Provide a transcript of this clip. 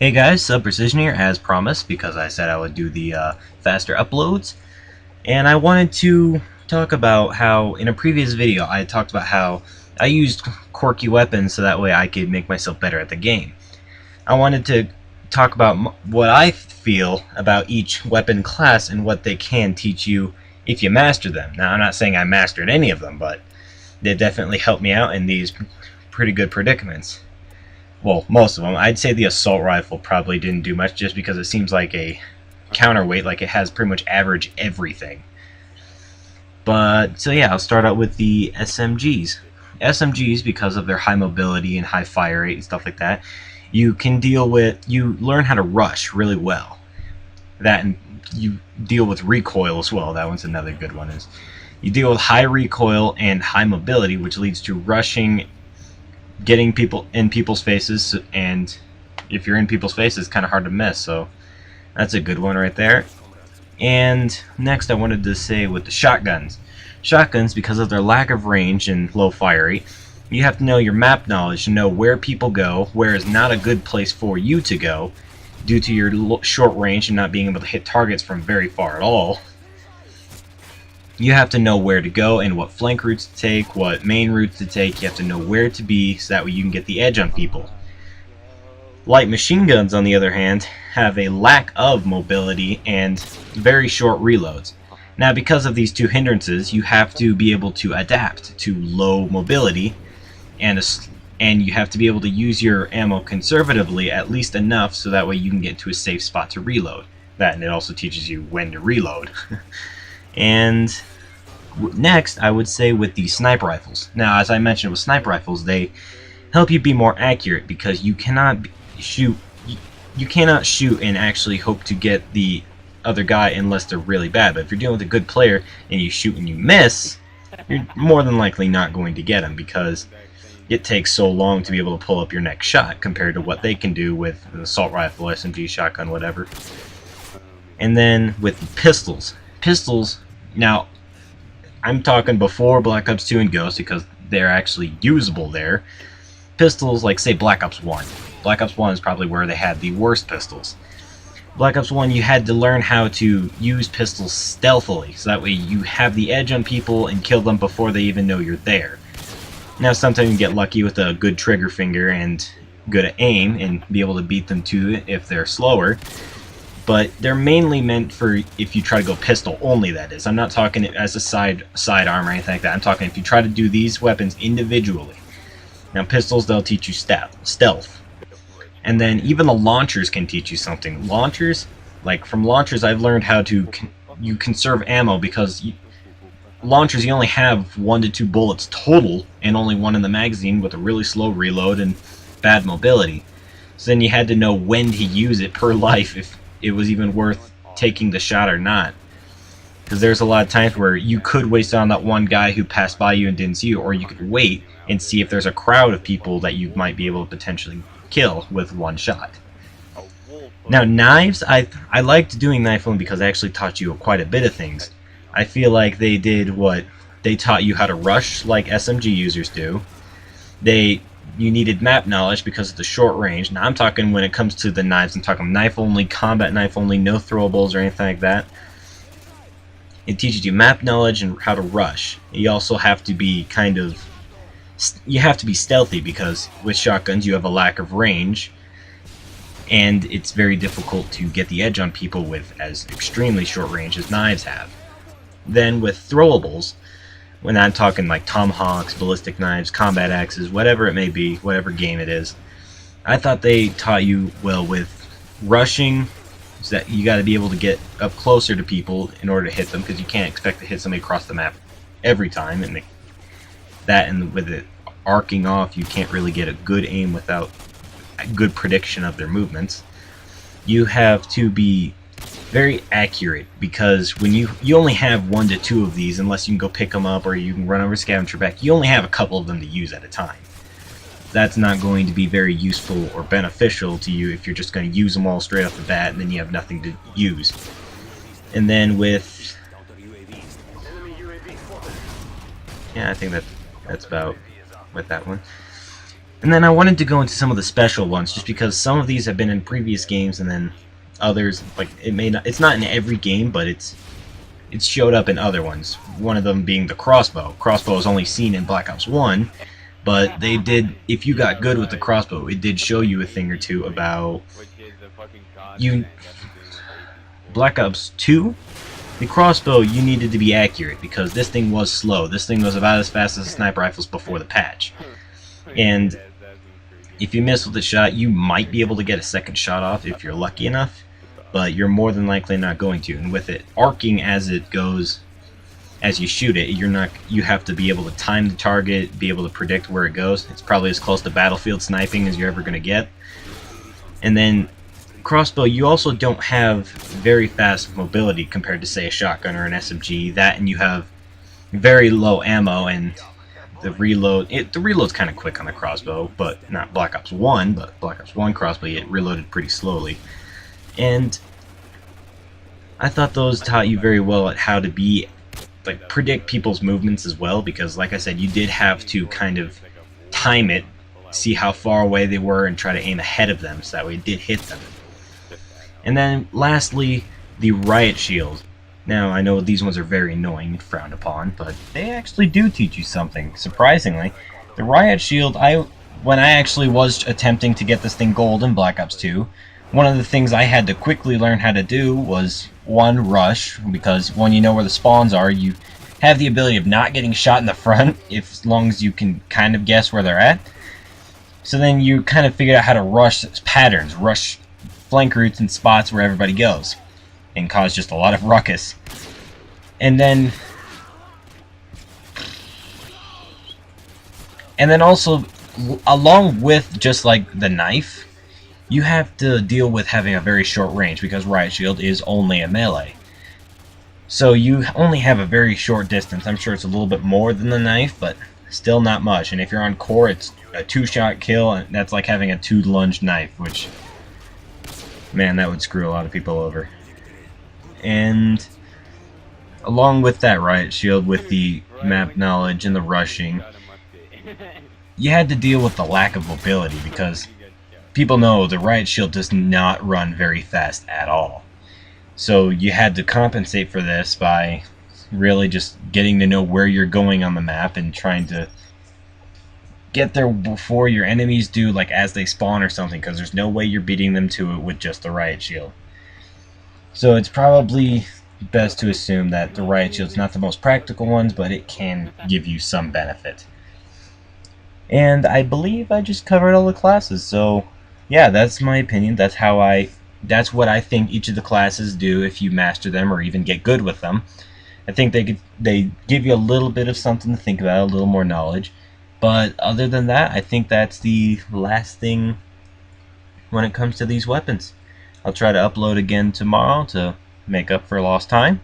Hey guys, Precision here as promised because I said I would do the faster uploads. And I wanted to talk about how, in a previous video, I talked about how I used quirky weapons so that way I could make myself better at the game. I wanted to talk about what I feel about each weapon class and what they can teach you if you master them. Now, I'm not saying I mastered any of them, but they definitely helped me out in these pretty good predicaments. Well, most of them. I'd say the assault rifle probably didn't do much just because it seems like a counterweight, like it has pretty much average everything. But, so yeah, I'll start out with the SMGs. SMGs, because of their high mobility and high fire rate and stuff like that, you learn how to rush really well. That, and you deal with recoil as well. That one's another good one. Is you deal with high recoil and high mobility, which leads to rushing, getting people in people's faces, and if you're in people's faces, it's kind of hard to miss. So that's a good one right there. And next, I wanted to say with the shotguns. Shotguns, because of their lack of range and low fire rate, you have to know your map knowledge to know where people go, where is not a good place for you to go, due to your short range and not being able to hit targets from very far at all. You have to know where to go and what flank routes to take, what main routes to take. You have to know where to be so that way you can get the edge on people. Light machine guns, on the other hand, have a lack of mobility and very short reloads. Now, because of these two hindrances, you have to be able to adapt to low mobility, and you have to be able to use your ammo conservatively, at least enough so that way you can get to a safe spot to reload. That, and it also teaches you when to reload. And next, I would say with the sniper rifles. Now, as I mentioned with sniper rifles, they help you be more accurate because you cannot shoot. You cannot shoot and actually hope to get the other guy unless they're really bad. But if you're dealing with a good player and you shoot and you miss, you're more than likely not going to get them because it takes so long to be able to pull up your next shot compared to what they can do with an assault rifle, SMG, shotgun, whatever. And then with pistols. Now, I'm talking before Black Ops 2 and Ghost because they're actually usable there. Pistols, like say Black Ops 1. Black Ops 1 is probably where they had the worst pistols. Black Ops 1, you had to learn how to use pistols stealthily, so that way you have the edge on people and kill them before they even know you're there. Now, sometimes you get lucky with a good trigger finger and good aim and be able to beat them to it if they're slower. But they're mainly meant for if you try to go pistol only, that is. I'm not talking as a sidearm or anything like that. I'm talking if you try to do these weapons individually. Now, pistols, they'll teach you stealth. And then even the launchers can teach you something. Launchers, like from launchers, I've learned how to you conserve ammo because launchers, you only have 1 to 2 bullets total and only one in the magazine with a really slow reload and bad mobility. So then you had to know when to use it per life if it was even worth taking the shot or not. Because there's a lot of times where you could waste on that one guy who passed by you and didn't see you, or you could wait and see if there's a crowd of people that you might be able to potentially kill with one shot. Now, knives, I liked doing knife only because they actually taught you quite a bit of things. I feel like they did what they taught you how to rush like SMG users do. You needed map knowledge because of the short range. Now I'm talking when it comes to the knives, I'm talking knife only, combat knife only, no throwables or anything like that. It teaches you map knowledge and how to rush. You also have to be stealthy because with shotguns you have a lack of range and it's very difficult to get the edge on people with as extremely short range as knives have. Then with throwables, when I'm talking like tomahawks, ballistic knives, combat axes, whatever it may be, whatever game it is, I thought they taught you well with rushing, so that you got to be able to get up closer to people in order to hit them, because you can't expect to hit somebody across the map every time, and with it arcing off, you can't really get a good aim without a good prediction of their movements. You have to be very accurate because when you only have 1 to 2 of these, unless you can go pick them up or you can run over scavenger back, you only have a couple of them to use at a time. That's not going to be very useful or beneficial to you if you're just going to use them all straight off the bat and then you have nothing to use. And then with... yeah, I think that's about with that one. And then I wanted to go into some of the special ones, just because some of these have been in previous games, and then others, like, it's not in every game, but it's showed up in other ones. One of them being the crossbow. Crossbow is only seen in Black Ops 1, but they did, if you got good with the crossbow, it did show you a thing or two about you. Black Ops 2, the crossbow, you needed to be accurate, because this thing was slow. This thing was about as fast as the sniper rifles before the patch. And if you miss with a shot, you might be able to get a second shot off if you're lucky enough, but you're more than likely not going to. And with it arcing as it goes, as you shoot it, you have to be able to time the target, be able to predict where it goes. It's probably as close to battlefield sniping as you're ever going to get. And then crossbow, you also don't have very fast mobility compared to, say, a shotgun or an SMG. That, and you have very low ammo, and the reload's kind of quick on the crossbow, but not Black Ops 1, but Black Ops 1 crossbow, it reloaded pretty slowly. And I thought those taught you very well at how to be, like, predict people's movements as well, because, like I said, you did have to kind of time it, see how far away they were, and try to aim ahead of them, so that way it did hit them. And then, lastly, the riot shield. Now, I know these ones are very annoying and frowned upon, but they actually do teach you something, surprisingly. The riot shield, when I actually was attempting to get this thing gold in Black Ops 2, one of the things I had to quickly learn how to do was, one, rush, because when you know where the spawns are, you have the ability of not getting shot in the front, as long as you can kind of guess where they're at. So then you kind of figured out how to rush patterns, rush flank routes and spots where everybody goes, and cause just a lot of ruckus. And then also, along with just like the knife, you have to deal with having a very short range, because riot shield is only a melee. So you only have a very short distance. I'm sure it's a little bit more than the knife, but still not much. And if you're on core, it's a 2-shot kill, and that's like having a 2-lunge knife, which, man, that would screw a lot of people over. And along with that riot shield, with the map knowledge and the rushing, you had to deal with the lack of mobility, because people know the riot shield does not run very fast at all. So you had to compensate for this by really just getting to know where you're going on the map and trying to get there before your enemies do, like as they spawn or something, because there's no way you're beating them to it with just the riot shield. So it's probably best to assume that the riot shield's not the most practical ones, but it can give you some benefit. And I believe I just covered all the classes, so yeah, that's my opinion. That's what I think each of the classes do if you master them or even get good with them. I think they give you a little bit of something to think about, a little more knowledge. But other than that, I think that's the last thing when it comes to these weapons. I'll try to upload again tomorrow to make up for lost time.